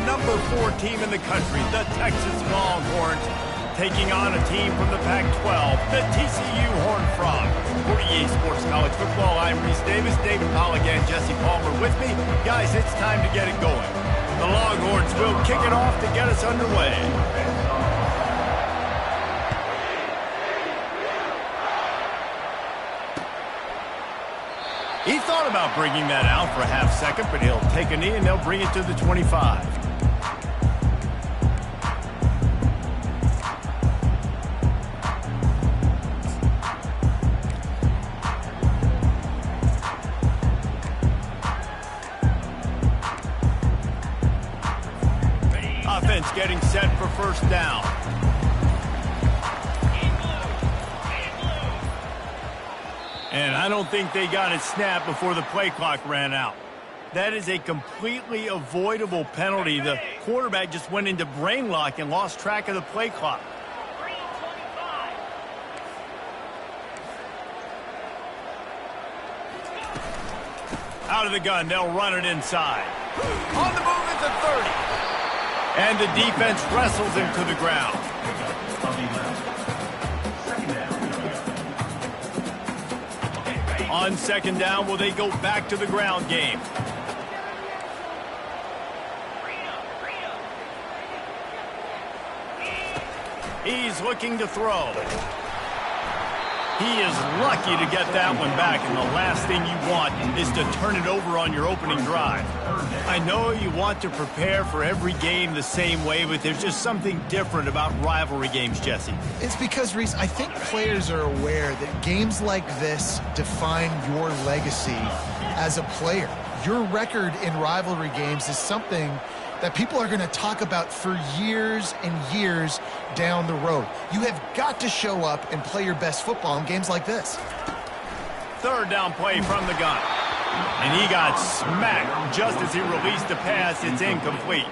number 4 team in the country, the Texas Longhorns, taking on a team from the Pac-12, the TCU Horned Frogs. For EA Sports College Football, I'm Reese Davis, David Polligan, Jesse Palmer with me. Guys, it's time to get it going. The Longhorns will kick it off to get us underway. He thought about bringing that out for a half second, but he'll take a knee and they'll bring it to the 25. Offense getting set for first down. And I don't think they got it snapped before the play clock ran out. That is a completely avoidable penalty. The quarterback just went into brain lock and lost track of the play clock. Out of the gun, they'll run it inside. On the move at the 30. And the defense wrestles him to the ground. On second down, will they go back to the ground game? He's looking to throw. He is lucky to get that one back, and the last thing you want is to turn it over on your opening drive. I know you want to prepare for every game the same way, but there's just something different about rivalry games, Jesse. It's because, Reese, I think players are aware that games like this define your legacy as a player. Your record in rivalry games is something that people are going to talk about for years and years down the road. You have got to show up and play your best football in games like this. Third down play from the gun. And he got smacked just as he released the pass. It's incomplete.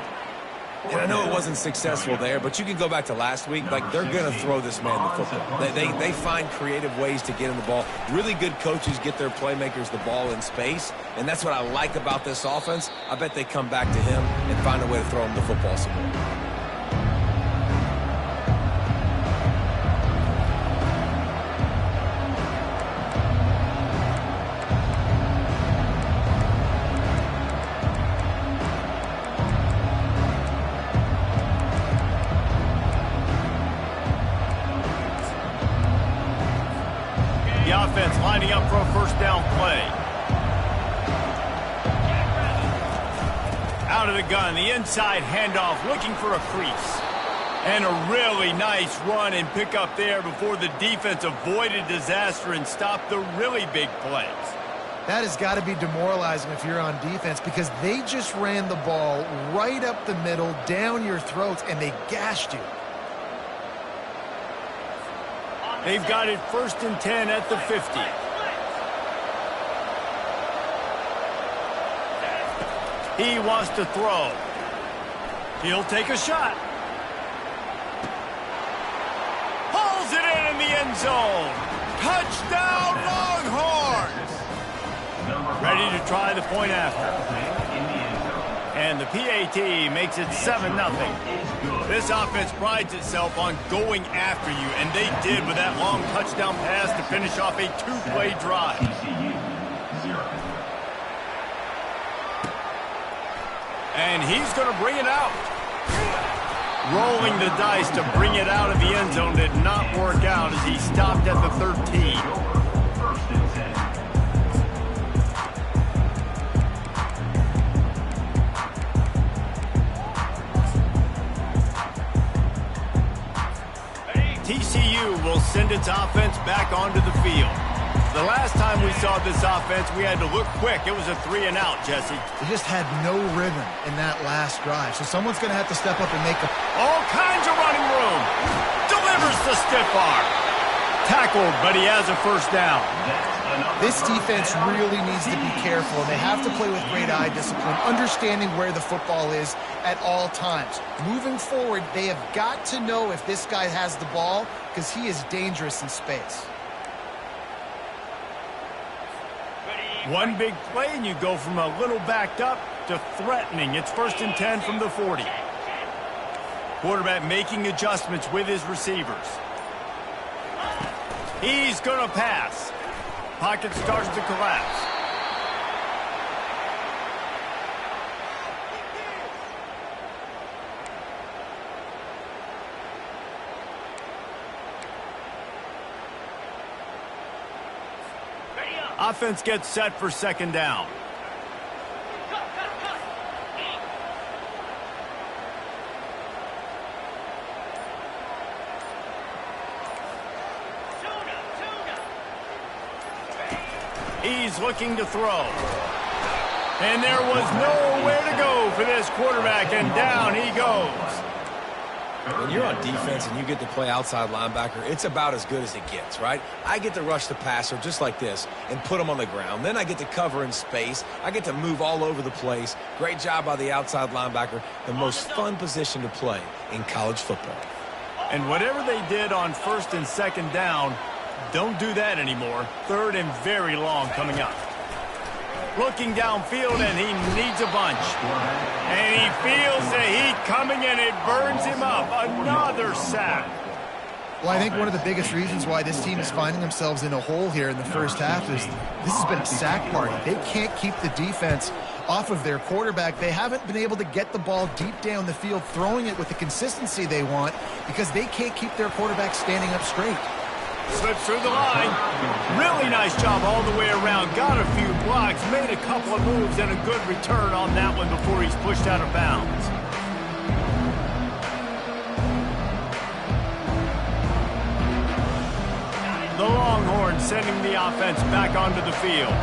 And I know it wasn't successful there, but you can go back to last week. Like, they're going to throw this man the football. They find creative ways to get him the ball. Really good coaches get their playmakers the ball in space, and that's what I like about this offense. I bet they come back to him and find a way to throw him the football some more. Lining up for a first down play. Out of the gun, the inside handoff, looking for a crease. And a really nice run and pick up there before the defense avoided disaster and stopped the really big plays. That has got to be demoralizing if you're on defense, because they just ran the ball right up the middle, down your throats, and they gashed you. They've got it 1st and 10 at the 50. He wants to throw. He'll take a shot. Pulls it in the end zone. Touchdown, Longhorns! Ready to try the point after. And the PAT makes it 7-0. This offense prides itself on going after you, and they did with that long touchdown pass to finish off a 2-play drive. And he's going to bring it out. Rolling the dice to bring it out of the end zone did not work out as he stopped at the 13. TCU will send its offense back onto the field. The last time we saw this offense, we had to look quick. It was a 3-and-out, Jesse. They just had no rhythm in that last drive, so someone's going to have to step up and make a... All kinds of running room. Delivers the stiff arm. Tackled, but he has a first down. This defense really needs to be careful, and they have to play with great eye discipline, understanding where the football is at all times. Moving forward, they have got to know if this guy has the ball, because he is dangerous in space. One big play, and you go from a little backed up to threatening. It's 1st and 10 from the 40. Quarterback making adjustments with his receivers. He's going to pass. Pocket starts to collapse. Offense gets set for 2nd down. He's looking to throw. And there was nowhere to go for this quarterback, and down he goes. When you're on defense and you get to play outside linebacker, it's about as good as it gets, right? I get to rush the passer just like this and put him on the ground. Then I get to cover in space. I get to move all over the place. Great job by the outside linebacker. The most fun position to play in college football. And whatever they did on 1st and 2nd down, don't do that anymore. 3rd and very long coming up. Looking downfield, and he needs a bunch. And he feels the heat coming, and it burns him up. Another sack. Well, I think one of the biggest reasons why this team is finding themselves in a hole here in the first half is this has been a sack party. They can't keep the defense off of their quarterback. They haven't been able to get the ball deep down the field, throwing it with the consistency they want because they can't keep their quarterback standing up straight. Slips through the line. Really nice job all the way around. Got a few blocks, made a couple of moves, and a good return on that one before he's pushed out of bounds. The Longhorns sending the offense back onto the field.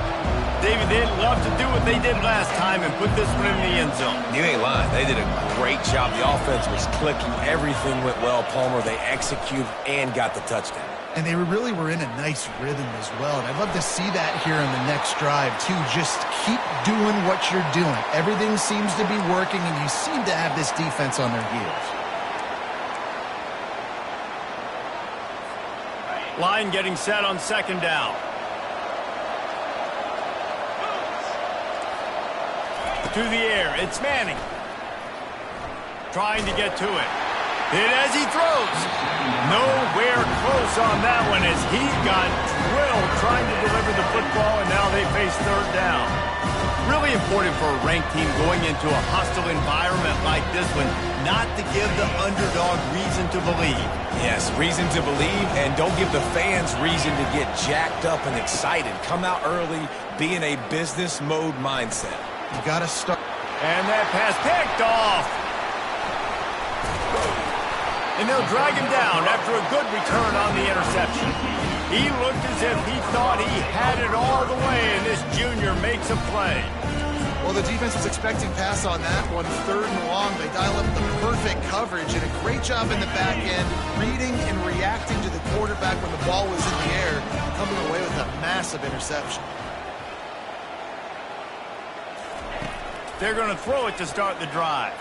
David, they'd love to do what they did last time and put this one in the end zone. You ain't lying. They did a great job. The offense was clicking. Everything went well, Palmer. They executed and got the touchdown. And they really were in a nice rhythm as well. And I'd love to see that here in the next drive, too. Just keep doing what you're doing. Everything seems to be working, and you seem to have this defense on their heels. Line getting set on 2nd down. To the air, it's Manning. Trying to get to it. Hit as he throws. Nowhere close on that one as he got drilled trying to deliver the football, and now they face 3rd down. Really important for a ranked team going into a hostile environment like this one not to give the underdog reason to believe. Yes, reason to believe, and don't give the fans reason to get jacked up and excited. Come out early, be in a business mode mindset. You got to start. And that pass picked off. And they'll drag him down after a good return on the interception. He looked as if he thought he had it all the way, and this junior makes a play. Well, the defense was expecting pass on that one. 3rd and long, they dial up the perfect coverage and a great job in the back end, reading and reacting to the quarterback when the ball was in the air, coming away with a massive interception. They're going to throw it to start the drive.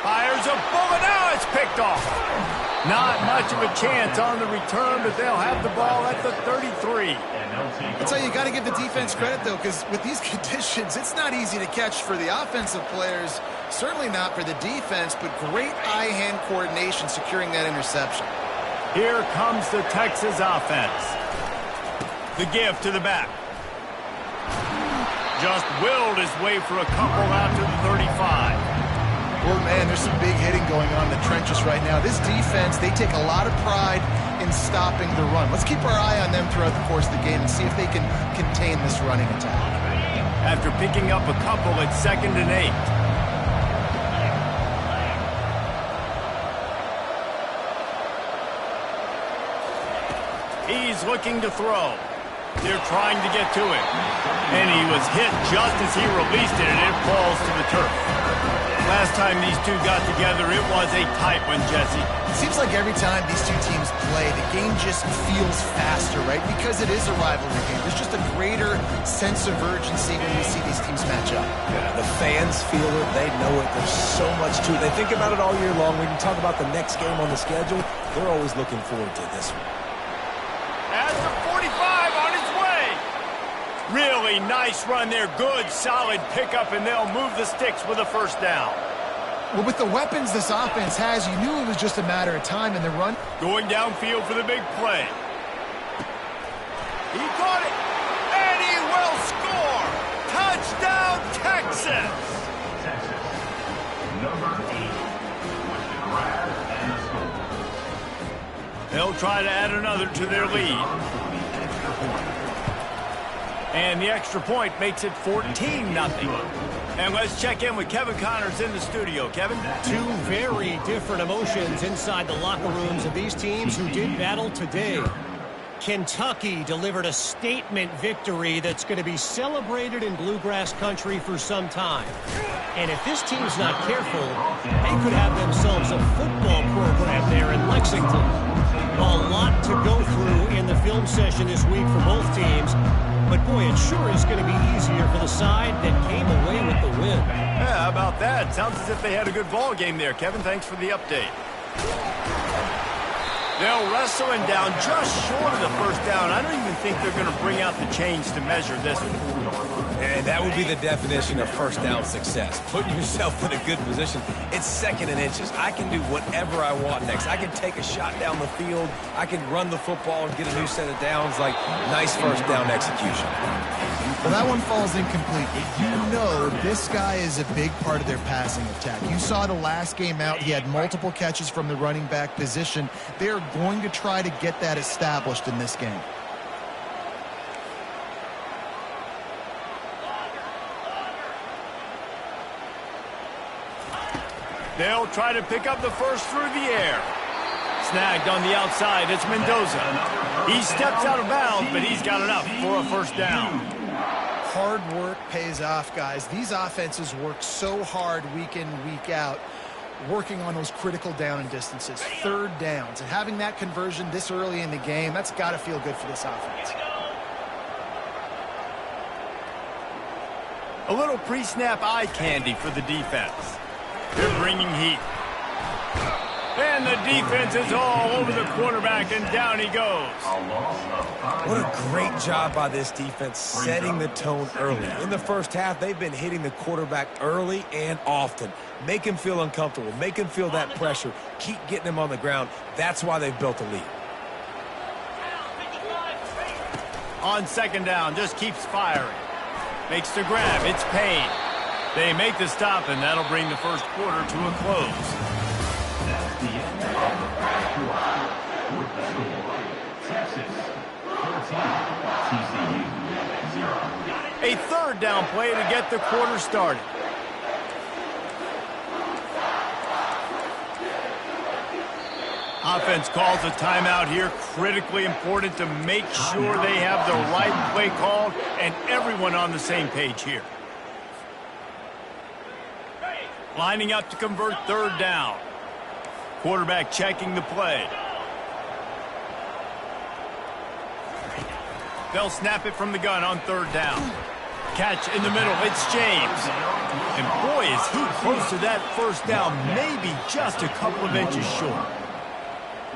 Fires a bullet. Now it's picked off. Not much of a chance on the return, but they'll have the ball at the 33. I'll tell you, you got to give the defense credit, though, because with these conditions, it's not easy to catch for the offensive players, certainly not for the defense, but great eye-hand coordination securing that interception. Here comes the Texas offense. The give to the back. Just willed his way for a couple out to the 35. Well, man, there's some big hitting going on in the trenches right now. This defense, they take a lot of pride in stopping the run. Let's keep our eye on them throughout the course of the game and see if they can contain this running attack. After picking up a couple, it's 2nd and 8. He's looking to throw. They're trying to get to it. And he was hit just as he released it, and it falls to the turf. Last time these two got together, it was a tight one, Jesse. It seems like every time these two teams play, the game just feels faster, right? Because it is a rivalry game. There's just a greater sense of urgency when we see these teams match up. Yeah, the fans feel it. They know it. There's so much to it. They think about it all year long. When you talk about the next game on the schedule, they're always looking forward to this one. At the 45 on his way. Really nice run there. Good, solid pickup, and they'll move the sticks with a first down. Well, with the weapons this offense has, you knew it was just a matter of time in the run. Going downfield for the big play. He caught it, and he will score. Touchdown, Texas. Texas, number 8, with the grab and the score. They'll try to add another to their lead. And the extra point makes it 14-0. And let's check in with Kevin Connors in the studio. Kevin? Two very different emotions inside the locker rooms of these teams who did battle today. Kentucky delivered a statement victory that's going to be celebrated in bluegrass country for some time. And if this team's not careful, they could have themselves a football program there in Lexington. A lot to go through in the film session this week for both teams. But, boy, it sure is going to be easier for the side that came away with the win. Yeah, how about that? Sounds as if they had a good ball game there. Kevin, thanks for the update. They'll wrestle him down just short of the first down. I don't even think they're going to bring out the chains to measure this one. And that would be the definition of first down success. Putting yourself in a good position. It's second and inches. I can do whatever I want next. I can take a shot down the field. I can run the football and get a new set of downs. Like, nice first down execution. Well, that one falls incomplete. You know this guy is a big part of their passing attack. You saw the last game out. He had multiple catches from the running back position. They're going to try to get that established in this game. They'll try to pick up the first through the air. Snagged on the outside, it's Mendoza. He steps out of bounds, but he's got enough for a first down. Hard work pays off, guys. These offenses work so hard week in, week out, working on those critical down and distances, third downs. And having that conversion this early in the game, that's got to feel good for this offense. A little pre-snap eye candy for the defense. They're bringing heat. And the defense is all over the quarterback, and down he goes. What a great job by this defense setting the tone early. In the first half, they've been hitting the quarterback early and often. Make him feel uncomfortable. Make him feel that pressure. Keep getting him on the ground. That's why they've built a lead. On second down, just keeps firing. Makes the grab. It's Payne. They make the stop, and that'll bring the first quarter to a close. That's the end of the first quarter. With the score, Texas 14, TCU 0. A third down play to get the quarter started. Offense calls a timeout here. Critically important to make sure they have the right play called and everyone on the same page here. Lining up to convert third down. Quarterback checking the play. They'll snap it from the gun on third down. Catch in the middle. It's James. And boy, is he close to that first down. Maybe just a couple of inches short.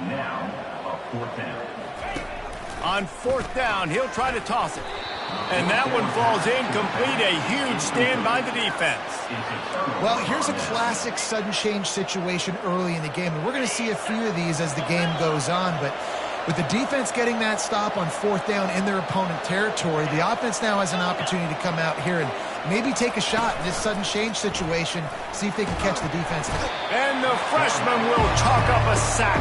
Now, a fourth down. On fourth down, he'll try to toss it. And that one falls incomplete. A huge stand by the defense. Well, here's a classic sudden change situation early in the game. And we're going to see a few of these as the game goes on. But with the defense getting that stop on fourth down in their opponent territory, the offense now has an opportunity to come out here and maybe take a shot in this sudden change situation, see if they can catch the defense. And the freshman will chalk up a sack.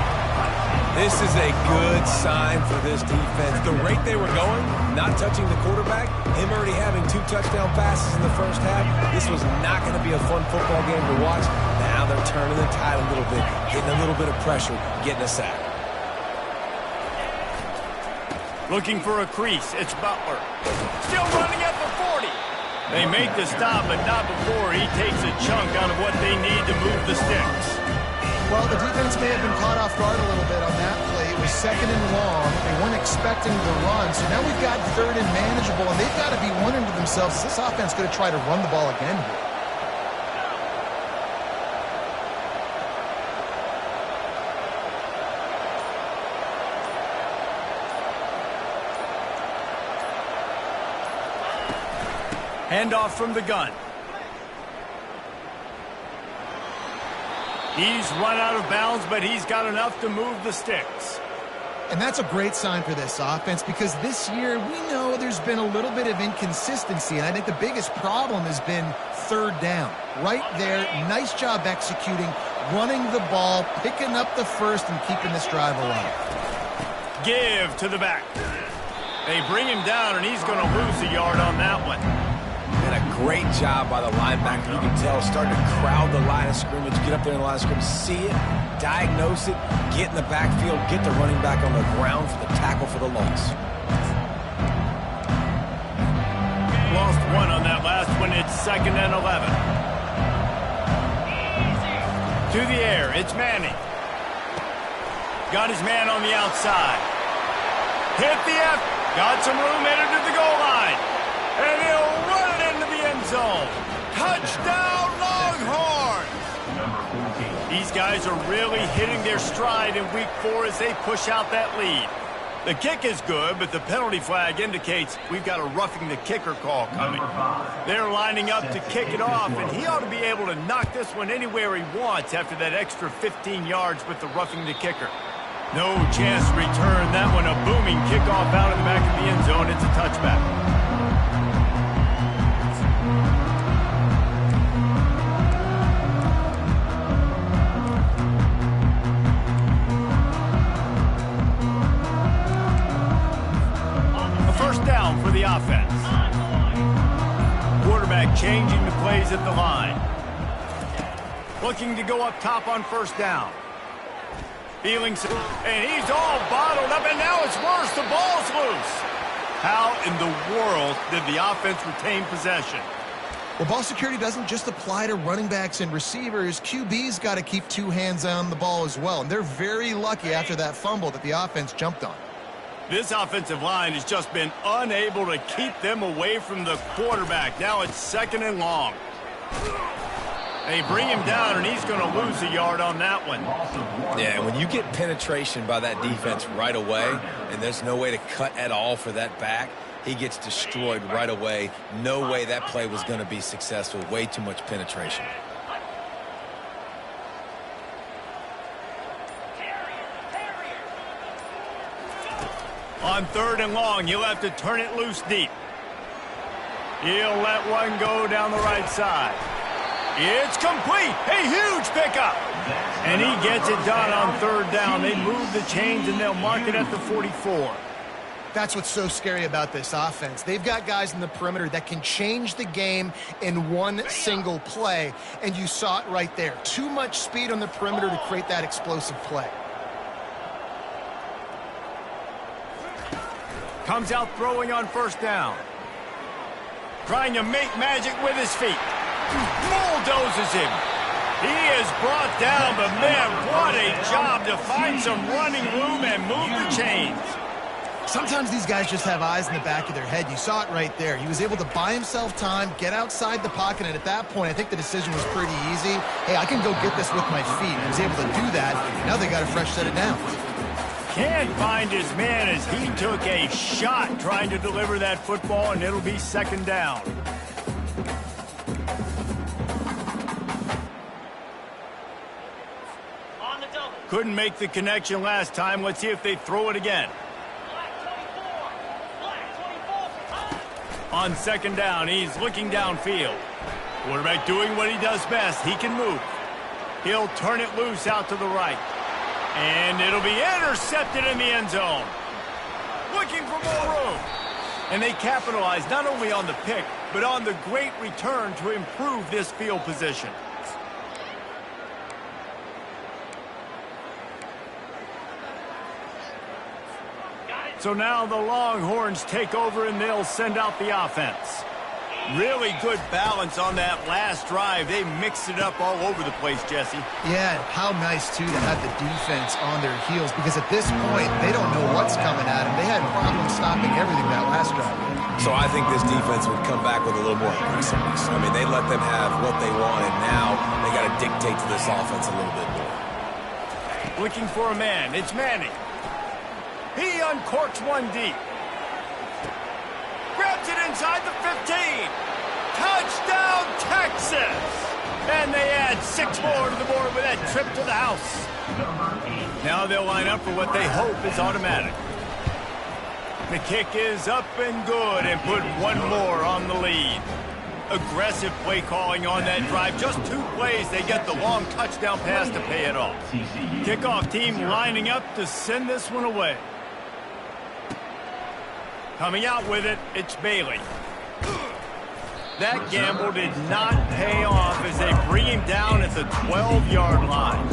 This is a good sign for this defense. The rate they were going, not touching the quarterback, him already having 2 touchdown passes in the first half, this was not going to be a fun football game to watch. Now they're turning the tide a little bit, getting a little bit of pressure, getting a sack. Looking for a crease, it's Butler. Still running at the 40. They make the stop, but not before he takes a chunk out of what they need to move the sticks. Well, the defense may have been caught off guard a little bit on that play. It was second and long. They weren't expecting the run. So now we've got third and manageable, and they've got to be wondering to themselves, is this offense going to try to run the ball again here? Handoff from the gun. He's run out of bounds, but he's got enough to move the sticks. And that's a great sign for this offense because this year we know there's been a little bit of inconsistency, and I think the biggest problem has been third down. Right there, nice job executing, running the ball, picking up the first, and keeping this drive alive. Give to the back. They bring him down, and he's going to lose a yard on that one. And a great job by the linebacker. You can tell, starting to crowd the line of scrimmage, get up there in the line of scrimmage, see it, diagnose it, get in the backfield, get the running back on the ground for the tackle for the loss. Lost one on that last one. It's 2nd and 11. To the air, it's Manning. Got his man on the outside. Hit the F. Got some room, headed to the goal line. And he'll run it into the end zone. Touchdown, Longhorns! These guys are really hitting their stride in week 4 as they push out that lead. The kick is good, but the penalty flag indicates we've got a roughing the kicker call coming. They're lining up to kick it off, and he ought to be able to knock this one anywhere he wants after that extra 15 yards with the roughing the kicker. No chance to return that one. A booming kickoff out of the back of the end zone. It's a touchback. A first down for the offense. Quarterback changing the plays at the line. Looking to go up top on first down. Feeling, and he's all bottled up, and now it's worse. The ball's loose. How in the world did the offense retain possession? Well, ball security doesn't just apply to running backs and receivers. QB's got to keep 2 hands on the ball as well, and they're very lucky after that fumble that the offense jumped on. This offensive line has just been unable to keep them away from the quarterback. Now it's 2nd and long. They bring him down, and he's going to lose a yard on that one. Yeah, when you get penetration by that defense right away, and there's no way to cut at all for that back, he gets destroyed right away. No way that play was going to be successful. Way too much penetration. On 3rd and long, he'll have to turn it loose deep. He'll let one go down the right side. It's complete. A huge pickup. And he gets it done on 3rd down. They move the chains, and they'll mark it at the 44. That's what's so scary about this offense. They've got guys in the perimeter that can change the game in one single play, and you saw it right there. Too much speed on the perimeter to create that explosive play. Comes out throwing on 1st down. Trying to make magic with his feet. Bulldozes him. He is brought down, but man, what a job to find some running room and move the chains. Sometimes these guys just have eyes in the back of their head. You saw it right there. He was able to buy himself time, get outside the pocket, and at that point, I think the decision was pretty easy. Hey, I can go get this with my feet. He was able to do that. Now they got a fresh set of downs. Can't find his man as he took a shot trying to deliver that football, and it'll be 2nd down. Couldn't make the connection last time. Let's see if they throw it again. On 2nd down, he's looking downfield. Quarterback doing what he does best. He can move. He'll turn it loose out to the right. And it'll be intercepted in the end zone. Looking for more room. And they capitalize not only on the pick, but on the great return to improve this field position. So now the Longhorns take over, and they'll send out the offense. Really good balance on that last drive. They mixed it up all over the place, Jesse. Yeah, how nice, too, to have the defense on their heels, because at this point, they don't know what's coming at them. They had problems stopping everything that last drive. So I think this defense would come back with a little more aggressiveness. I mean, they let them have what they wanted. Now they got to dictate to this offense a little bit more. Looking for a man. It's Manning. He uncorks one deep. Grabs it inside the 15. Touchdown, Texas! And they add 6 more to the board with that trip to the house. Now they'll line up for what they hope is automatic. The kick is up and good and put 1 more on the lead. Aggressive play calling on that drive. Just 2 plays, they get the long touchdown pass to pay it off. Kickoff team lining up to send this one away. Coming out with it, it's Bailey. That gamble did not pay off as they bring him down at the 12-yard line.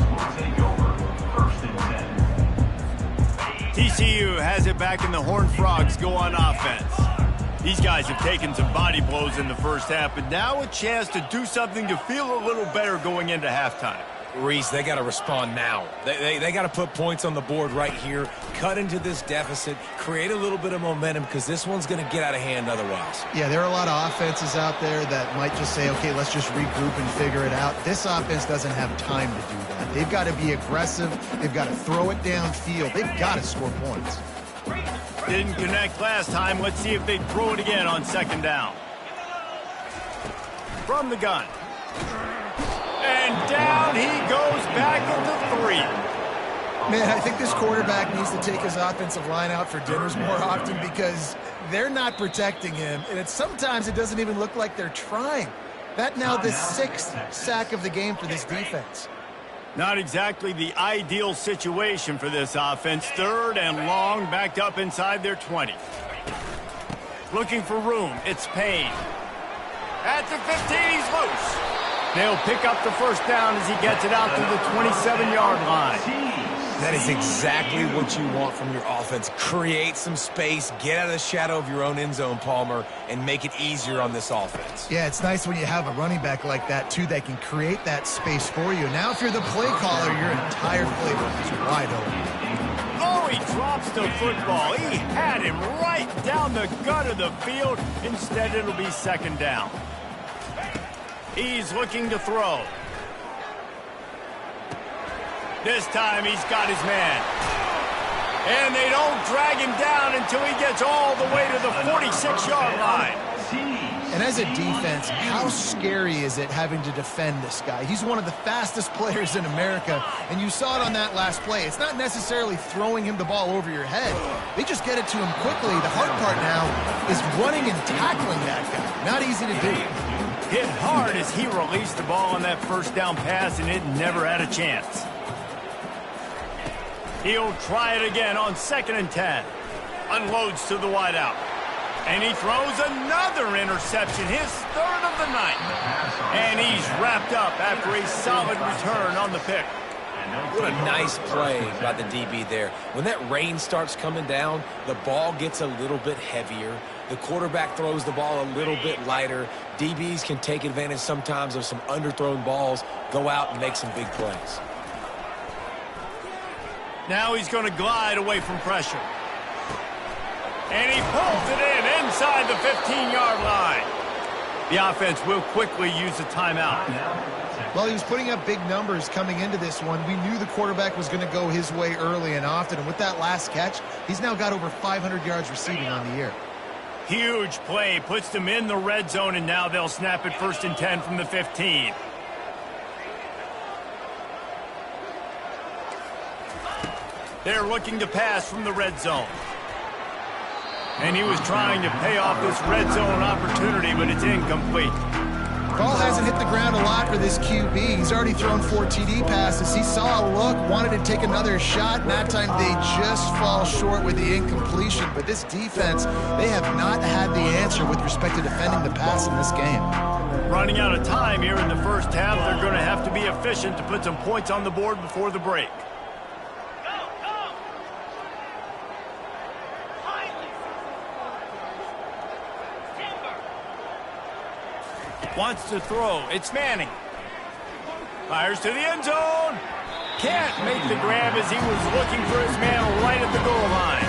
TCU has it back and the Horned Frogs go on offense. These guys have taken some body blows in the first half, but now a chance to do something to feel a little better going into halftime. Reese, they got to respond now. They got to put points on the board right here, cut into this deficit, create a little bit of momentum because this one's going to get out of hand otherwise. Yeah, there are a lot of offenses out there that might just say, okay, let's just regroup and figure it out. This offense doesn't have time to do that. They've got to be aggressive. They've got to throw it downfield. They've got to score points. Didn't connect last time. Let's see if they throw it again on 2nd down. From the gun. And down he goes back into 3. Man, I think this quarterback needs to take his offensive line out for dinners more often because they're not protecting him. And sometimes it doesn't even look like they're trying. That now the 6th sack of the game for this defense. Not exactly the ideal situation for this offense. 3rd and long, backed up inside their 20. Looking for room, it's Payne. At the 15, he's loose. They'll pick up the 1st down as he gets it out to the 27-yard line. That is exactly what you want from your offense. Create some space, get out of the shadow of your own end zone, Palmer, and make it easier on this offense. Yeah, it's nice when you have a running back like that, too, that can create that space for you. Now, if you're the play caller, your entire playbook is wide open. Oh, he drops the football. He had him right down the gut of the field. Instead, it'll be 2nd down. He's looking to throw. This time he's got his man. And they don't drag him down until he gets all the way to the 46-yard line. And as a defense, how scary is it having to defend this guy? He's one of the fastest players in America, and you saw it on that last play. It's not necessarily throwing him the ball over your head. They just get it to him quickly. The hard part now is running and tackling that guy. Not easy to do. Hit hard as he released the ball on that 1st down pass, and it never had a chance. He'll try it again on 2nd and 10. Unloads to the wideout. And he throws another interception, his 3rd of the night. And he's wrapped up after a solid return on the pick. What a nice play by the DB there. When that rain starts coming down, the ball gets a little bit heavier. The quarterback throws the ball a little bit lighter. DBs can take advantage sometimes of some underthrown balls, go out and make some big plays. Now he's going to glide away from pressure. And he pulls it in inside the 15-yard line. The offense will quickly use a timeout. Well, he was putting up big numbers coming into this one. We knew the quarterback was going to go his way early and often. And with that last catch, he's now got over 500 yards receiving on the year. Huge play, puts them in the red zone, and now they'll snap it 1st and 10 from the 15. They're looking to pass from the red zone. And he was trying to pay off this red zone opportunity, but it's incomplete. Ball hasn't hit the ground a lot for this QB. He's already thrown 4 TD passes. He saw a look, wanted to take another shot, and that time they just fall short with the incompletion. But this defense, they have not had the answer with respect to defending the pass in this game. Running out of time here in the first half, they're going to have to be efficient to put some points on the board before the break. Wants to throw. It's Manning. Fires to the end zone. Can't make the grab as he was looking for his man right at the goal line.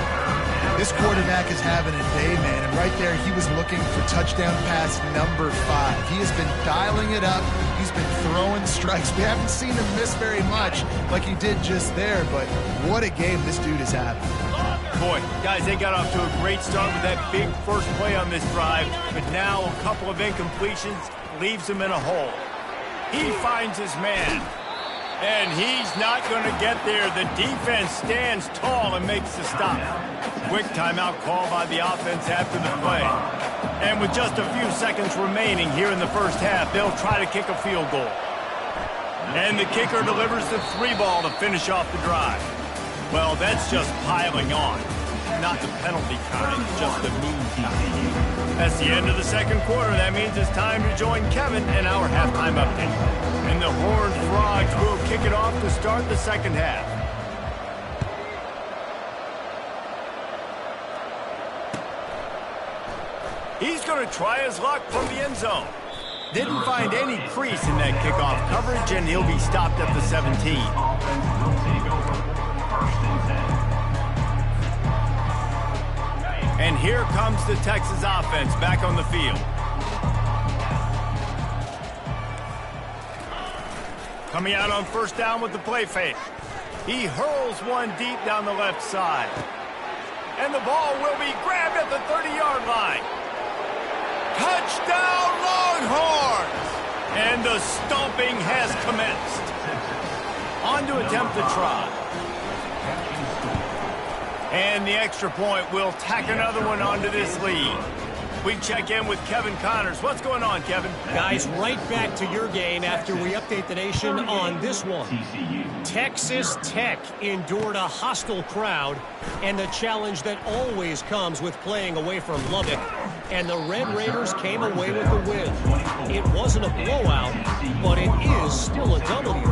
This quarterback is having a day, man. And right there, he was looking for touchdown pass number 5. He has been dialing it up. He's been throwing strikes. We haven't seen him miss very much like he did just there, but what a game this dude is having. Boy, guys, they got off to a great start with that big first play on this drive, but now a couple of incompletions leaves him in a hole. He finds his man, and he's not going to get there. The defense stands tall and makes the stop. Quick timeout call by the offense after the play. And with just a few seconds remaining here in the first half, they'll try to kick a field goal. And the kicker delivers the 3-ball to finish off the drive. Well, that's just piling on. Not the penalty kind, just the mean kind. That's the end of the second quarter. That means it's time to join Kevin in our halftime update. And the Horned Frogs will kick it off to start the second half. He's going to try his luck from the end zone. Didn't find any crease in that kickoff coverage, and he'll be stopped at the 17. And here comes the Texas offense back on the field. Coming out on first down with the play fake. He hurls one deep down the left side. And the ball will be grabbed at the 30-yard line. Touchdown, Longhorns! And the stomping has commenced. On to attempt the try. And the extra point will tack another one onto this lead. We check in with Kevin Connors. What's going on, Kevin? Guys, right back to your game after we update the nation on this one. Texas Tech endured a hostile crowd and the challenge that always comes with playing away from Lubbock. And the Red Raiders came away with the win. It wasn't a blowout, but it is still a W.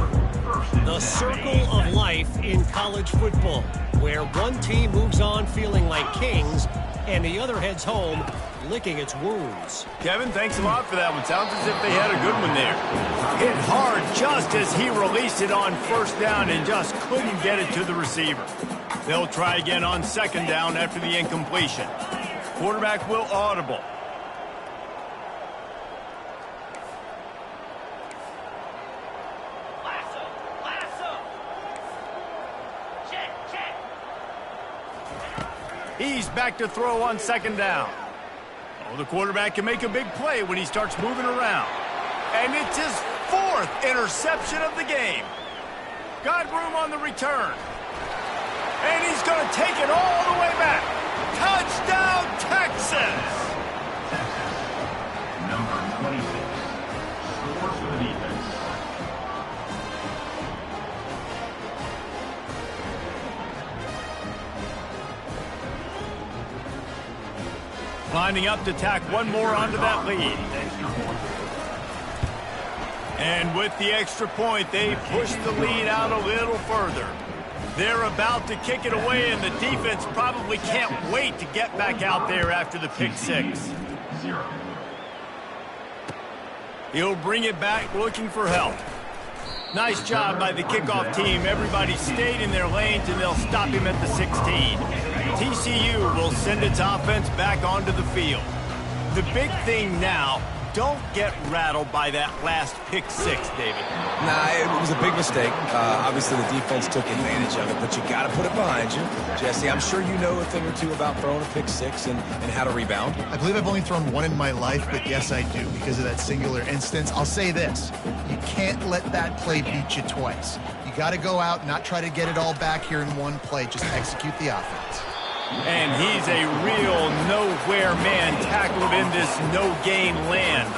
The circle of life in college football, where one team moves on feeling like kings and the other heads home licking its wounds. Kevin, thanks a lot for that one. Sounds as if they had a good one there. Hit hard just as he released it on first down and just couldn't get it to the receiver. They'll try again on second down after the incompletion. Quarterback will audible. He's back to throw on second down. Oh, the quarterback can make a big play when he starts moving around. And it's his 4th interception of the game. Got room on the return. And he's going to take it all the way back. Touchdown, Texas! Number 26. Scores for the defense. Lining up to tack one more onto that lead. And with the extra point, they push the lead out a little further. They're about to kick it away, and the defense probably can't wait to get back out there after the pick six. He'll bring it back looking for help. Nice job by the kickoff team. Everybody stayed in their lanes, and they'll stop him at the 16. TCU will send its offense back onto the field. The big thing now, don't get rattled by that last pick six, David. Nah, it was a big mistake. Obviously, the defense took advantage of it, but you got to put it behind you. Jesse, I'm sure you know a thing or two about throwing a pick six and how to rebound. I believe I've only thrown one in my life, but yes, I do because of that singular instance. I'll say this. You can't let that play beat you twice. You got to go out and not try to get it all back here in one play. Just execute the offense. And he's a real nowhere man tackled in this no-gain land.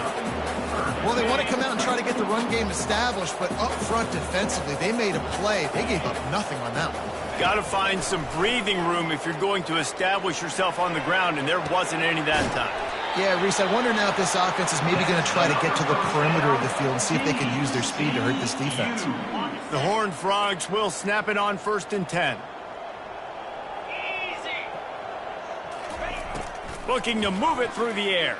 Well, they want to come out and try to get the run game established, but up front defensively, they made a play. They gave up nothing on that one. Got to find some breathing room if you're going to establish yourself on the ground, and there wasn't any that time. Yeah, Reese, I wonder now if this offense is maybe going to try to get to the perimeter of the field and see if they can use their speed to hurt this defense. The Horned Frogs will snap it on 1st and 10. Looking to move it through the air.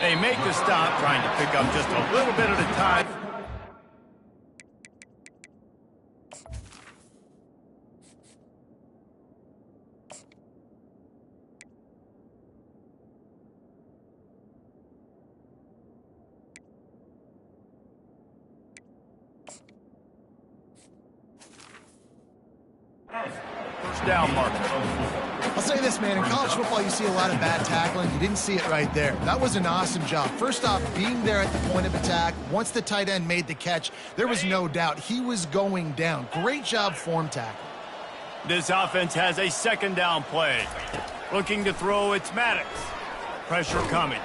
They make the stop, trying to pick up just a little bit at a time. First first down marker. I'll say this, man. In college football, you see a lot of bad tackling. You didn't see it right there. That was an awesome job. First off, being there at the point of attack. Once the tight end made the catch, there was no doubt he was going down. Great job form tackle. This offense has a second down play. Looking to throw, it's Maddox. Pressure coming.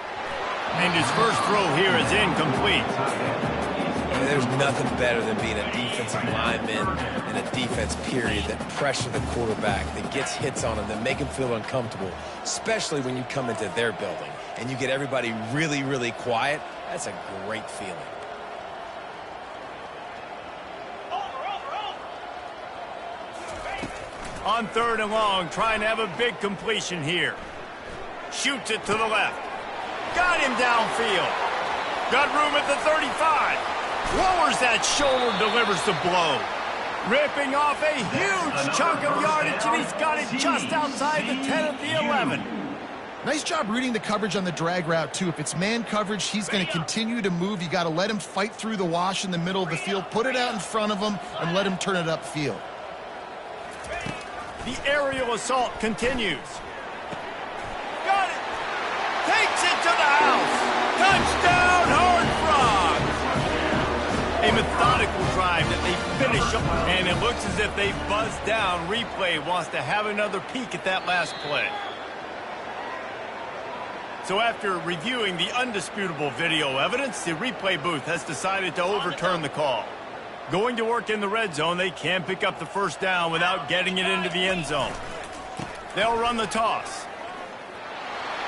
And his first throw here is incomplete. There's nothing better than being a defensive lineman in a defense period that pressure the quarterback, that gets hits on him, that make him feel uncomfortable, especially when you come into their building and you get everybody really, really quiet. That's a great feeling. On 3rd and long, trying to have a big completion here. Shoots it to the left. Got him downfield. Got room at the 35. Lowers that shoulder, delivers the blow. Ripping off a huge chunk of yardage, and he's got it just outside the 10 of the 11. Nice job reading the coverage on the drag route, too. If it's man coverage, he's going to continue to move. You got to let him fight through the wash in the middle of the field, put it out in front of him, and let him turn it upfield. The aerial assault continues. Got it. Takes it to the house. Touchdown, Horned Frogs. A methodical drive that they finish up, and it looks as if they buzzed down. Replay wants to have another peek at that last play. So after reviewing the undisputable video evidence, the replay booth has decided to overturn the call. Going to work in the red zone, they can't pick up the first down without getting it into the end zone. They'll run the toss.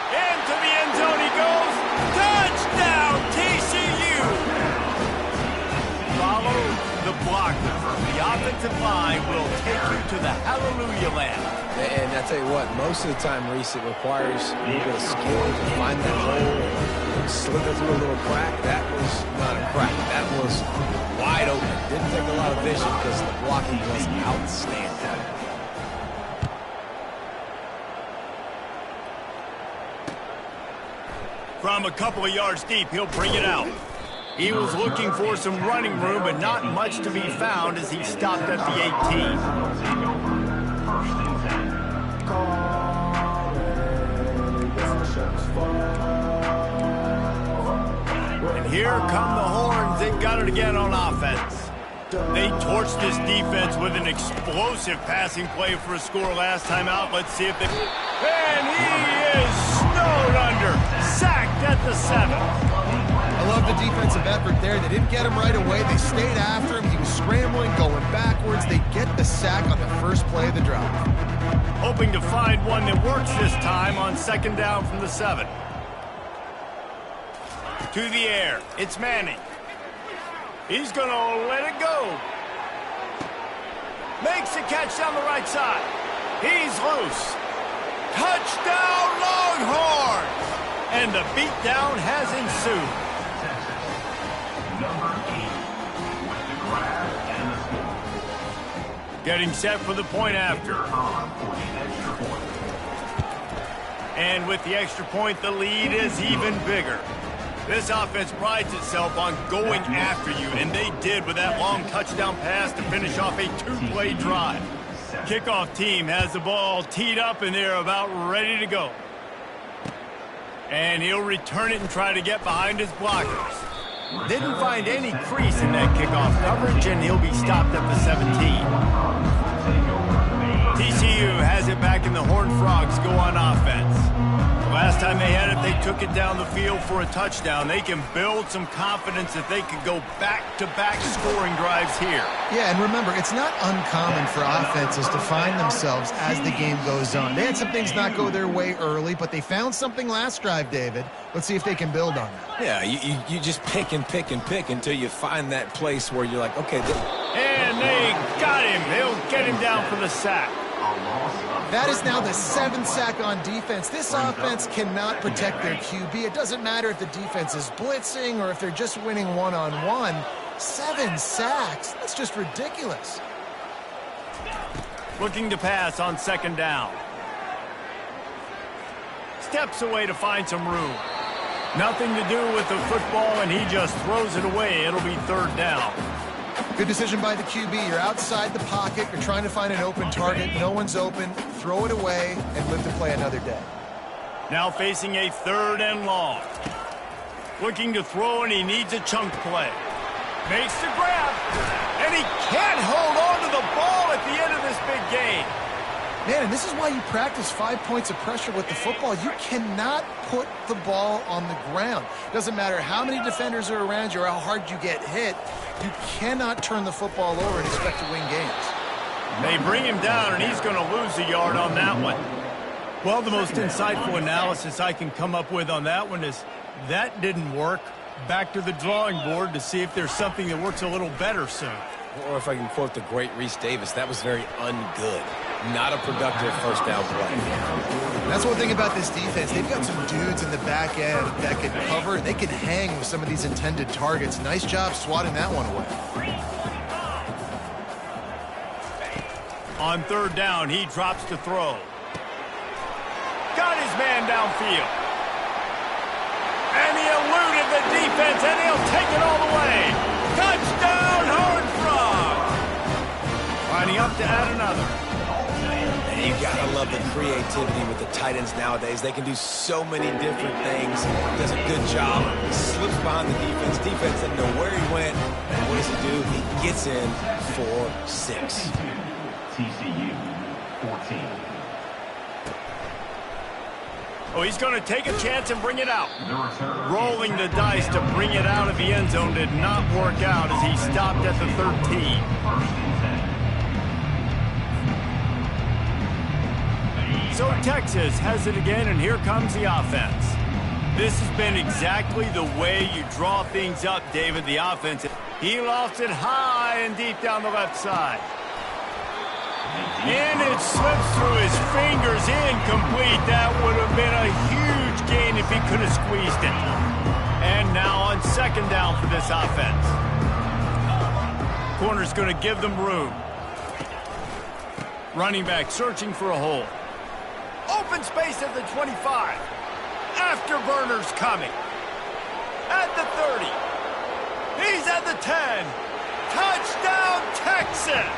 Into the end zone he goes. Touchdown, TCU! Follow the blocker. The offensive line will take you to the hallelujah land. And I tell you what, most of the time, Reese, it requires a little bit of skill to find that hole, slither through a little crack. That was not a crack. That was wide open. Didn't take a lot of vision because the blocking was outstanding. From a couple of yards deep, he'll bring it out. He was looking for some running room, but not much to be found as he stopped at the 18. And here come the horns. They've got it again on offense. They torched this defense with an explosive passing play for a score last time out. Let's see if they... And he is snowed under. Sacked at the 7. I love the defensive effort there. They didn't get him right away. They stayed after him. He was scrambling, going backwards. They get the sack on the first play of the drive. Hoping to find one that works this time on 2nd down from the 7. To the air. It's Manning. He's going to let it go. Makes the catch down the right side. He's loose. Touchdown, Longhorns! And the beatdown has ensued. Getting set for the point after. And with the extra point, the lead is even bigger. This offense prides itself on going after you, and they did with that long touchdown pass to finish off a 2-play drive. Kickoff team has the ball teed up, and they're about ready to go. And he'll return it and try to get behind his blockers. Didn't find any crease in that kickoff coverage, and he'll be stopped at the 17. TCU has it back, and the Horned Frogs go on offense. Last time they had it, they took it down the field for a touchdown. They can build some confidence that they could go back-to-back scoring drives here. Yeah, and remember, it's not uncommon for offenses to find themselves as the game goes on. They had some things not go their way early, but they found something last drive, David. Let's see if they can build on that. Yeah, you just pick and pick and pick until you find that place where you're like, okay. And they got him. They'll get him down for the sack. That is now the 7th sack on defense. This offense cannot protect their QB. It doesn't matter if the defense is blitzing or if they're just winning one-on-one. 7 sacks. That's just ridiculous. Looking to pass on 2nd down. Steps away to find some room. Nothing to do with the football, and he just throws it away. It'll be 3rd down. Good decision by the QB. You're outside the pocket. You're trying to find an open target. No one's open. Throw it away and live to play another day. Now facing a 3rd and long. Looking to throw, and he needs a chunk play. Makes the grab, and he can't hold on to the ball at the end of this big game. Man, and this is why you practice 5 points of pressure with the football. You cannot put the ball on the ground. Doesn't matter how many defenders are around you or how hard you get hit. You cannot turn the football over and expect to win games. They bring him down, and he's going to lose a yard on that one. Well, the most insightful analysis I can come up with on that one is that didn't work. Back to the drawing board to see if there's something that works a little better soon. Or if I can quote the great Reese Davis, that was very ungood. Not a productive first down play. That's one thing about this defense. They've got some dudes in the back end that can cover. They can hang with some of these intended targets. Nice job swatting that one away. On 3rd down, he drops to throw. Got his man downfield. And he eluded the defense, and he'll take it all the way. Touchdown, Horned Frog! Lining up to add another. And you gotta love the creativity with the tight ends nowadays. They can do so many different things. He does a good job. He slips behind the defense. Defense doesn't know where he went. And what does he do? He gets in for 6. TCU 14. Oh, he's going to take a chance and bring it out. Rolling the dice to bring it out of the end zone did not work out as he stopped at the 13. So Texas has it again, and here comes the offense. This has been exactly the way you draw things up, David, the offense. He lofts it high and deep down the left side. And it slips through his fingers, incomplete. That would have been a huge gain if he could have squeezed it. And now on 2nd down for this offense. Corner's going to give them room. Running back searching for a hole. Open space at the 25. Afterburners coming. At the 30. He's at the 10. Touchdown, Texas!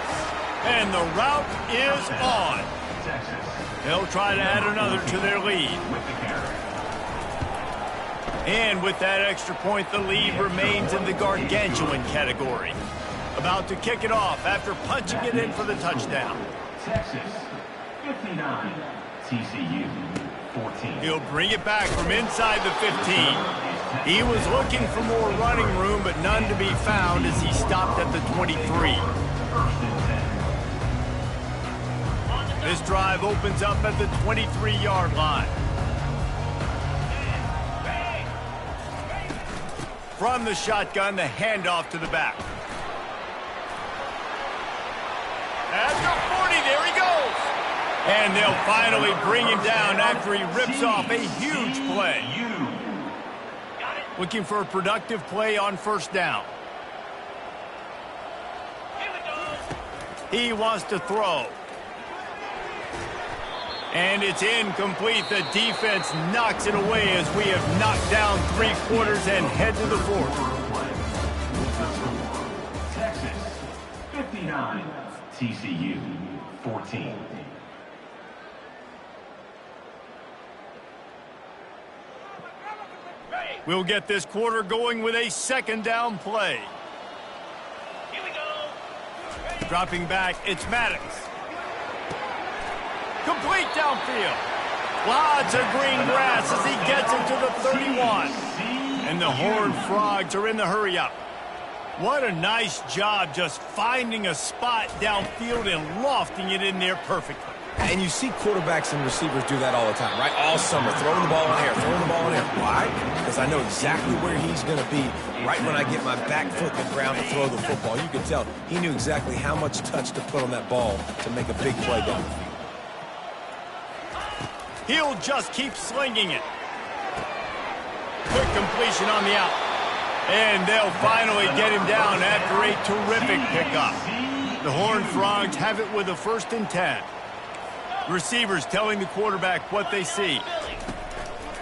And the route is on. They'll try to add another to their lead. And with that extra point, the lead remains in the gargantuan category. About to kick it off after punching it in for the touchdown. Texas 59, TCU 14. He'll bring it back from inside the 15. He was looking for more running room, but none to be found as he stopped at the 23. This drive opens up at the 23-yard line. From the shotgun, the handoff to the back. At the 40, there he goes. And they'll finally bring him down after he rips off a huge play. Looking for a productive play on 1st down. He wants to throw. And it's incomplete. The defense knocks it away as we have knocked down 3 quarters and head to the 4th. Texas 59, TCU 14. We'll get this quarter going with a 2nd down play. Here we go. Dropping back, it's Maddox. Complete downfield. Lots of green grass as he gets it to the 31. And the Horned Frogs are in the hurry-up. What a nice job just finding a spot downfield and lofting it in there perfectly. And you see quarterbacks and receivers do that all the time, right? All summer, throwing the ball in the air, throwing the ball in the air. Why? Because I know exactly where he's going to be right when I get my back foot in the ground to throw the football. You can tell he knew exactly how much touch to put on that ball to make a big play down the field. He'll just keep slinging it. Quick completion on the out. And they'll finally get him down after a terrific pickup. The Horned Frogs have it with a 1st and 10. Receivers telling the quarterback what they see.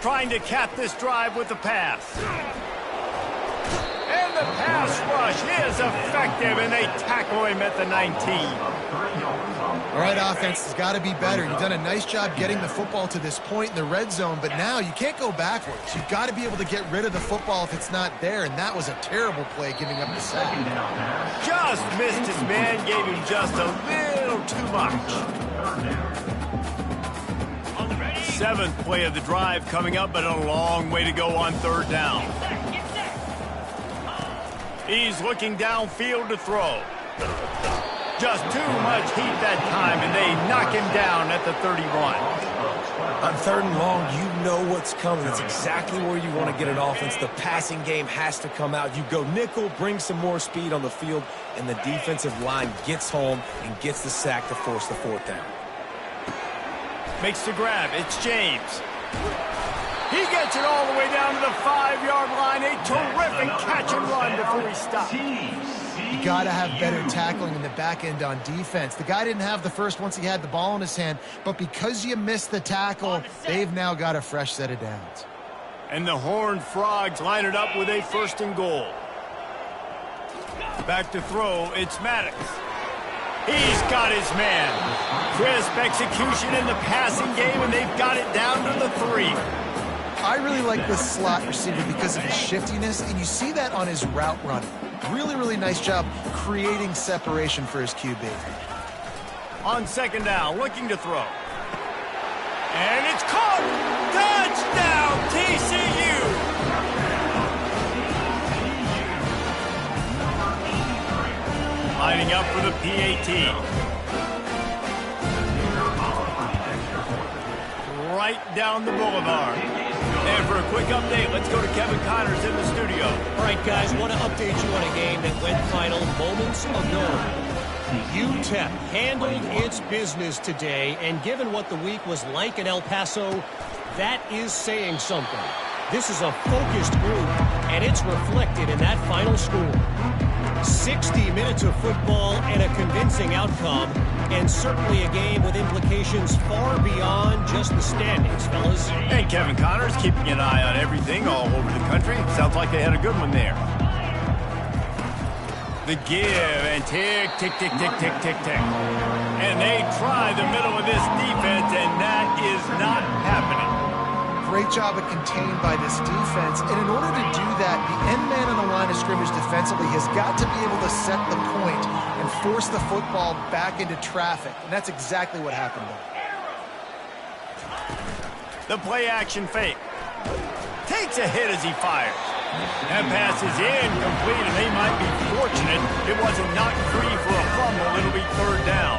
Trying to cap this drive with the pass. And the pass rush is effective, and they tackle him at the 19. All right, offense has got to be better. You've done a nice job getting the football to this point in the red zone, but now you can't go backwards. You've got to be able to get rid of the football if it's not there, and that was a terrible play giving up the sack. Just missed his man, gave him just a little too much. Seventh play of the drive coming up, but a long way to go on third down. He's looking downfield to throw. Just too much heat that time, and they knock him down at the 31. On third and long, you know what's coming. It's exactly where you want to get an offense. The passing game has to come out. You go nickel, bring some more speed on the field, and the defensive line gets home and gets the sack to force the fourth down. Makes the grab. It's James. He gets it all the way down to the 5-yard line. A terrific catch and run before he stopped. You got to have better tackling in the back end on defense. The guy didn't have the first once he had the ball in his hand, but because you missed the tackle, they've now got a fresh set of downs. And the Horned Frogs line it up with a 1st and goal. Back to throw, it's Maddox. He's got his man. Crisp execution in the passing game, and they've got it down to the 3. I really like this slot receiver because of his shiftiness, and you see that on his route running. Really, really nice job creating separation for his QB. On 2nd down, looking to throw. And it's caught! Touchdown, TCU! Lining up for the PAT. Right down the boulevard. And for a quick update, let's go to Kevin Connors in the studio. All right, guys, want to update you on a game that went final moments ago. UTEP handled its business today, and given what the week was like in El Paso, that is saying something. This is a focused group, and it's reflected in that final score. 60 minutes of football and a convincing outcome, and certainly a game with implications far beyond just the standings, fellas. And Kevin Connors keeping an eye on everything all over the country. Sounds like they had a good one there. The give and tick, tick, tick, tick, tick, tick, tick. And they try the middle of this defense, and that is not happening. Great job of contained by this defense, and in order to do that, the end man on the line of scrimmage defensively has got to be able to set the point and force the football back into traffic, and that's exactly what happened there. The play action fake. Takes a hit as he fires. That pass is incomplete, and they might be fortunate it wasn't knocked free for a fumble. It'll be 3rd down.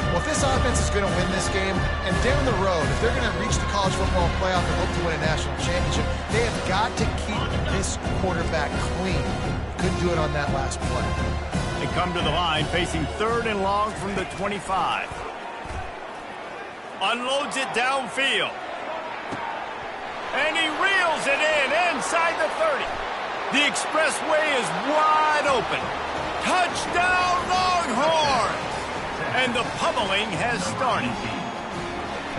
Well, if this offense is going to win this game, and down the road, if they're going to reach the college football playoff and hope to win a national championship, they have got to keep this quarterback clean. Couldn't do it on that last play. They come to the line facing 3rd and long from the 25. Unloads it downfield. And he reels it in inside the 30. The expressway is wide open. Touchdown, Longhorns! And the pummeling has started.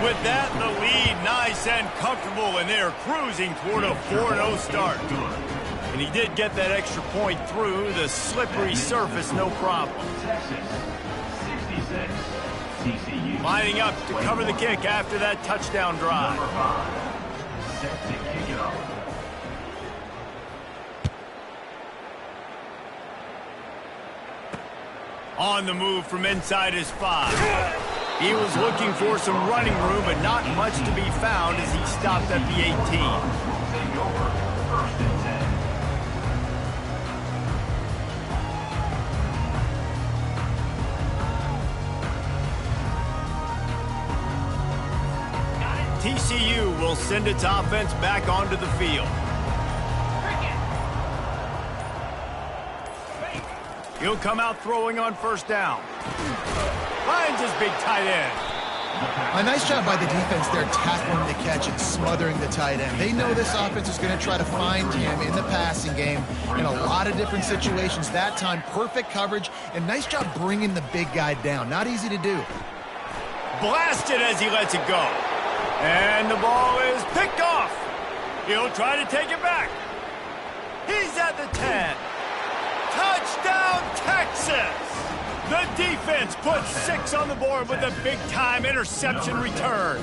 With that, the lead nice and comfortable, and they're cruising toward a 4-0 start. And he did get that extra point through the slippery surface, no problem. Lining up to cover the kick after that touchdown drive. On the move from inside his 5. He was looking for some running room, but not much to be found as he stopped at the 18. TCU will send its offense back onto the field. He'll come out throwing on 1st down. Finds his big tight end. A nice job by the defense there tackling the catch and smothering the tight end. They know this offense is going to try to find him in the passing game in a lot of different situations. That time, perfect coverage, and nice job bringing the big guy down. Not easy to do. Blasted as he lets it go. And the ball is picked off. He'll try to take it back. He's at the 10. misses. The defense puts 6 on the board with a big-time interception return.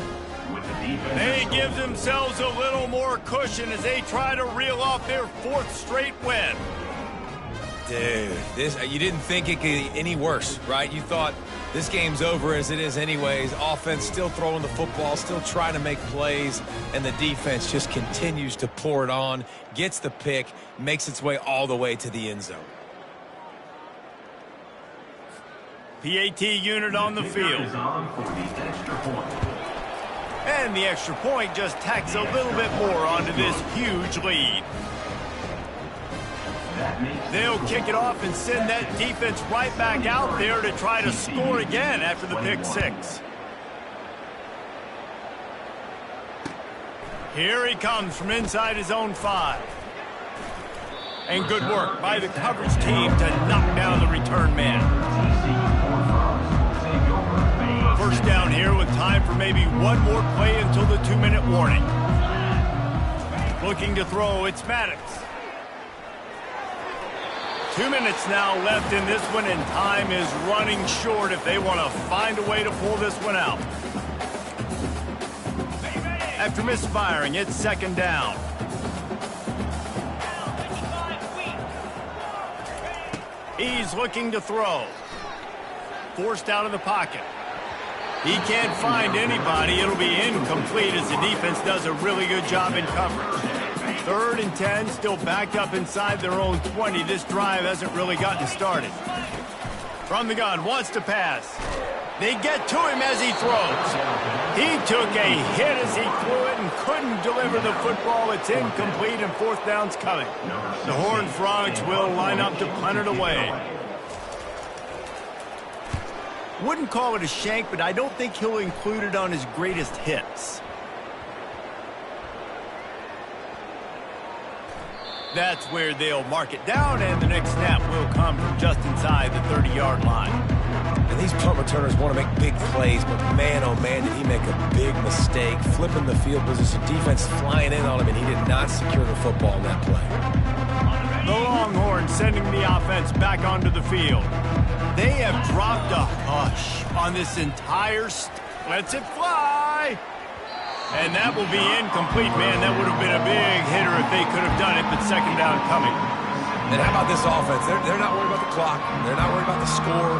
They give themselves a little more cushion as they try to reel off their 4th straight win. Dude, you didn't think it could get any worse, right? You thought this game's over as it is anyways. Offense still throwing the football, still trying to make plays, and the defense just continues to pour it on, gets the pick, makes its way all the way to the end zone. PAT unit on the field. And the extra point just tacks a little bit more onto this huge lead. They'll kick it off and send that defense right back out there to try to score again after the pick 6. Here he comes from inside his own 5. And good work by the coverage team to knock down the return man. First down here with time for maybe one more play until the 2-minute warning. Looking to throw, it's Maddox. 2 minutes now left in this one, and time is running short if they want to find a way to pull this one out. After misfiring, it's 2nd down. He's looking to throw. Forced out of the pocket. He can't find anybody. It'll be incomplete as the defense does a really good job in coverage. 3rd and 10, still backed up inside their own 20. This drive hasn't really gotten started. From the gun, wants to pass. They get to him as he throws. He took a hit as he threw it and couldn't deliver the football. It's incomplete and 4th down's coming. The Horned Frogs will line up to punt it away. Wouldn't call it a shank, but I don't think he'll include it on his greatest hits. That's where they'll mark it down, and the next snap will come from just inside the 30-yard line. And these punt returners want to make big plays, but man, oh man, did he make a big mistake. Flipping the field position, defense flying in on him, and he did not secure the football in that play. The Longhorns sending the offense back onto the field. They have dropped a hush on this entire lets it fly. And that will be incomplete, man. That would have been a big hitter if they could have done it, but 2nd down coming. And how about this offense? They're not worried about the clock. They're not worried about the score.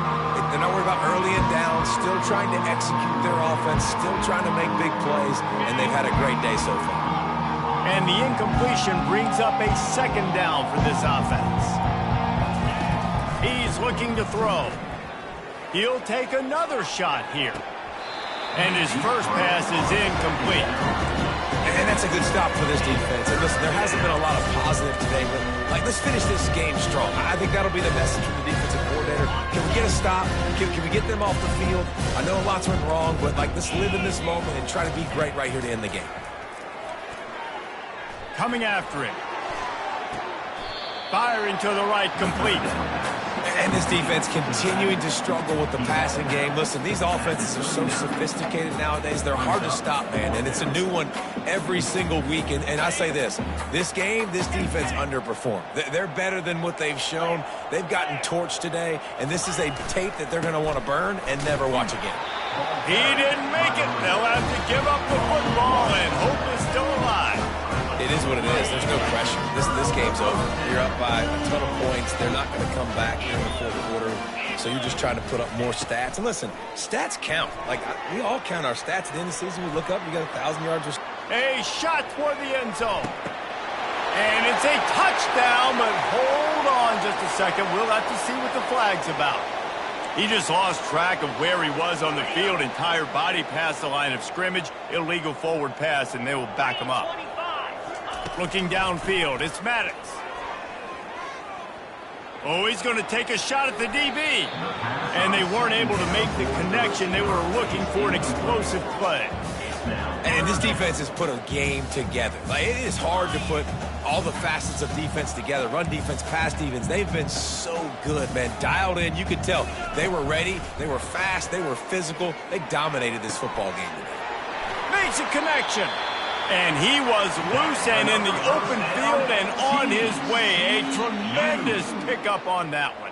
They're not worried about early and down. Still trying to execute their offense. Still trying to make big plays. And they've had a great day so far. And the incompletion brings up a 2nd down for this offense. He's looking to throw. He'll take another shot here. And his first pass is incomplete. And that's a good stop for this defense. And listen, there hasn't been a lot of positive today, but let's finish this game strong. I think that'll be the message from the defensive coordinator. Can we get a stop? Can we get them off the field? I know lots went wrong, but let's live in this moment and try to be great right here to end the game. Coming after it. Firing to the right, complete. And this defense continuing to struggle with the passing game. Listen, these offenses are so sophisticated nowadays. They're hard to stop, man. And it's a new one every single week. And I say this game, this defense underperformed. They're better than what they've shown. They've gotten torched today. And this is a tape that they're going to want to burn and never watch again. He didn't make it. They'll have to give up the football, and hope is still alive. It is what it is. There's no pressure. This game's over. You're up by a ton of points. They're not going to come back here in the 4th quarter. So you're just trying to put up more stats. And listen, stats count. We all count our stats at the end of the season. We look up, you got 1,000 yards. A shot toward the end zone. And it's a touchdown, but hold on just a second. We'll have to see what the flag's about. He just lost track of where he was on the field. Entire body past the line of scrimmage. Illegal forward pass, and they will back him up. Looking downfield, it's Maddox. Oh, he's going to take a shot at the DB. And they weren't able to make the connection. They were looking for an explosive play. And this defense has put a game together. It is hard to put all the facets of defense together. Run defense, pass defense. They've been so good, man. Dialed in. You could tell they were ready. They were fast. They were physical. They dominated this football game today. Makes a connection. And he was loose and in the open field and on his way. A tremendous pickup on that one.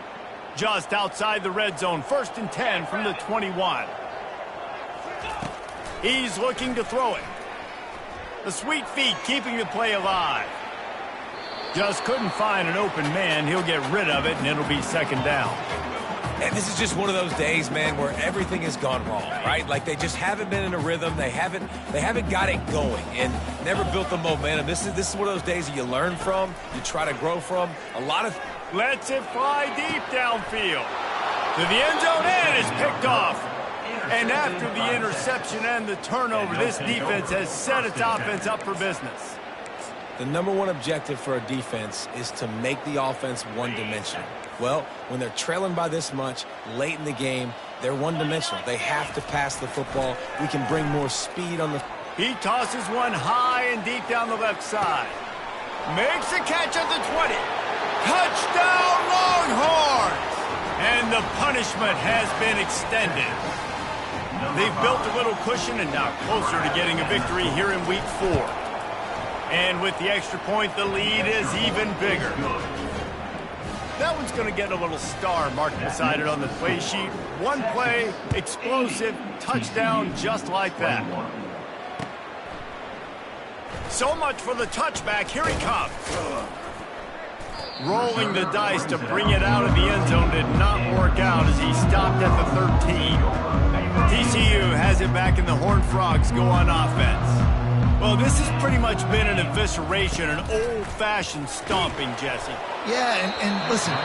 Just outside the red zone, 1st and 10 from the 21. He's looking to throw it. The sweet feet keeping the play alive. Just couldn't find an open man. He'll get rid of it, and it'll be 2nd down. And this is just one of those days, man, where everything has gone wrong, right? Like they just haven't been in a rhythm. They haven't got it going and never built the momentum. This is one of those days that you learn from, you try to grow from. A lot of lets it fly deep downfield. To the end zone, and it's picked off. And after the interception and the turnover, this defense has set its offense up for business. The number one objective for a defense is to make the offense one-dimensional. Well, when they're trailing by this much late in the game, they're one-dimensional. They have to pass the football. We can bring more speed on the... He tosses one high and deep down the left side. Makes a catch at the 20. Touchdown, Longhorns! And the punishment has been extended. They've built a little cushion and now closer to getting a victory here in week 4. And with the extra point, the lead is even bigger. That one's going to get a little star marked beside it on the play sheet. One play, explosive, touchdown just like that. So much for the touchback. Here he comes. Rolling the dice to bring it out of the end zone did not work out as he stopped at the 13. TCU has it back and the Horned Frogs go on offense. Well, this has pretty much been an evisceration, an old-fashioned stomping, Jesse. Yeah, and listen,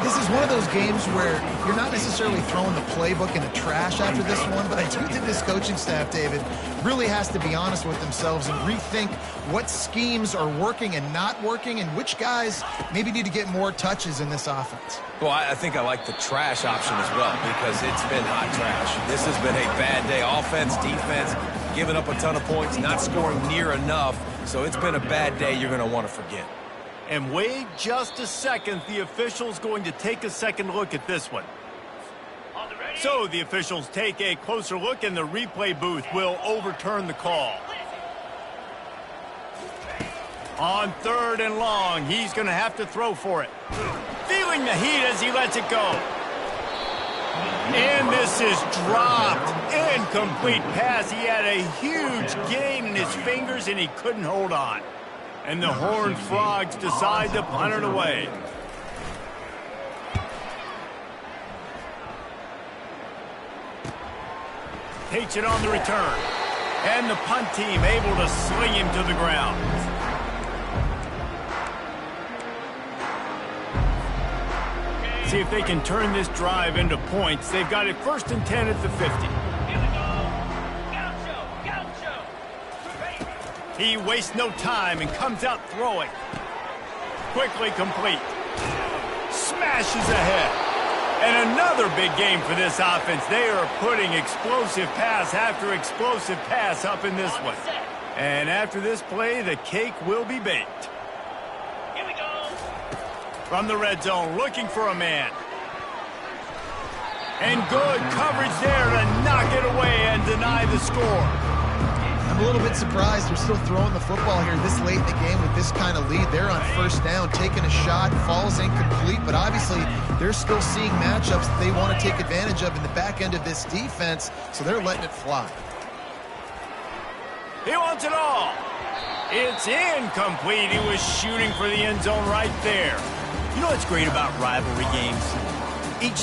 this is one of those games where you're not necessarily throwing the playbook in the trash after this one, but I do think this coaching staff, David, really has to be honest with themselves and rethink what schemes are working and not working and which guys maybe need to get more touches in this offense. Well, I think I like the trash option as well because it's been hot trash. This has been a bad day. Offense, defense, giving up a ton of points, not scoring near enough. So it's been a bad day you're going to want to forget. And wait just a second. The official's going to take a second look at this one. So the officials take a closer look and the replay booth will overturn the call. On 3rd and long, he's going to have to throw for it. Feeling the heat as he lets it go. And this is dropped. Incomplete pass. He had a huge gain in his fingers and he couldn't hold on. And the Horned Frogs decide to punt it away. Takes it on the return. And the punt team able to sling him to the ground. See if they can turn this drive into points. They've got it 1st and 10 at the 50. He wastes no time and comes out throwing. Quickly complete. Smashes ahead. And another big game for this offense. They are putting explosive pass after explosive pass up in this one. And after this play, the cake will be baked. Here we go. From the red zone, looking for a man. And good coverage there to knock it away and deny the score. I'm a little bit surprised they're still throwing the football here this late in the game with this kind of lead. They're on 1st down, taking a shot, falls incomplete, but obviously they're still seeing matchups that they want to take advantage of in the back end of this defense, so they're letting it fly. He wants it all. It's incomplete. He was shooting for the end zone right there. You know what's great about rivalry games? Each